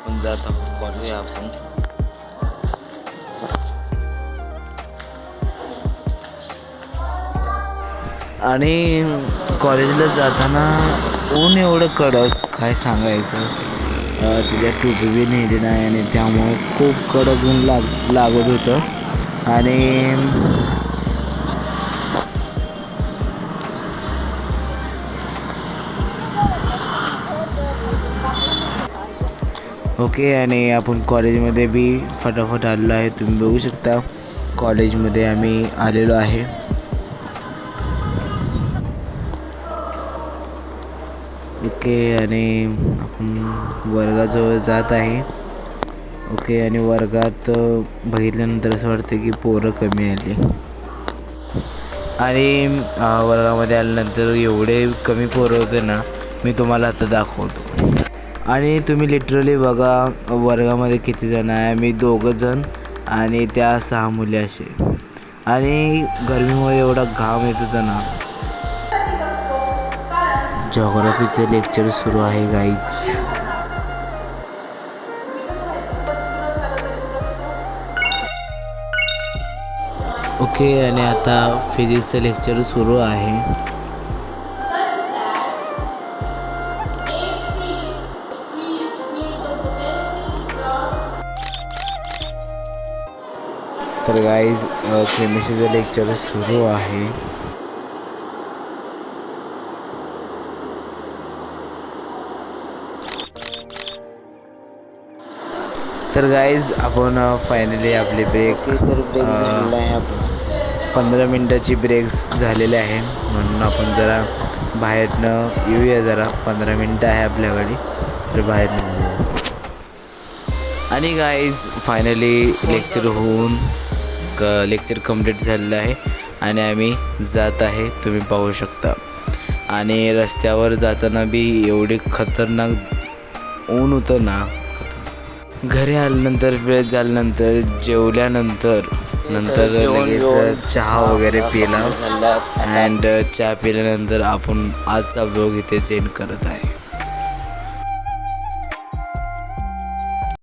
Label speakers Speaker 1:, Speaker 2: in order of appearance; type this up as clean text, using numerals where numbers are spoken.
Speaker 1: आपण जात आहोत कॉलेज आपण
Speaker 2: आणि कॉलेजला जाताना ऊन एवढं कडक काय सांगायचं. तिच्या टोपी बी नेली नाही आणि त्यामुळं खूप कडक ऊन लागत होतं. आणि ओके, आणि आपण कॉलेजमध्ये बी फटाफट आलेलो आहे. तुम्ही बघू शकता कॉलेजमध्ये आम्ही आलेलो आहे. ओके, आणि आपण वर्गाजवळ जात आहे. ओके, आणि वर्गात बघितल्यानंतर असं वाटतं की पोरं कमी आली. आणि वर्गामध्ये आल्यानंतर एवढे कमी पोरं होते ना, मी तुम्हाला आता दाखवतो. आणि तुम्ही लिटरली बघा वर्गामध्ये किती जण आहे. मी 2 जण आणि त्या 6 मुली असे. आणि गरमीमुळे एवढा घाम येत होता ना. जिओग्राफीचं लेक्चर सुरू आहे गाईज. ओके, आणि आता फिजिक्सचं लेक्चर सुरू आहे. तर गाईज केमिस्ट्रीचं लेक्चर सुरू आहे. तर गाईज आपण फायनली आपली ब्रेक
Speaker 1: झालेला आहे आपला
Speaker 2: 15 मिनटाची ब्रेक झालेली आहे. म्हणून आपण जरा बाहेरनं येऊया. जरा 15 मिनटं आहे आपल्याकडे, तर बाहेरनं येऊया. आणि गाईज फायनली लेक्चर होऊन लेक्चर कंप्लीट झालेलं आहे आणि आम्ही जात आहे, तुम्ही पाहू शकता. आणि रस्त्यावर जाताना बी एवढे खतरनाक ऊन होतं ना. घरी आल्यानंतर फ्रेश झाल्यानंतर जेवल्यानंतर लगेच चहा वगैरे पिला. अँड चहा पिल्यानंतर आपण आजचा ब्लॉग इथे एंड करत आहे.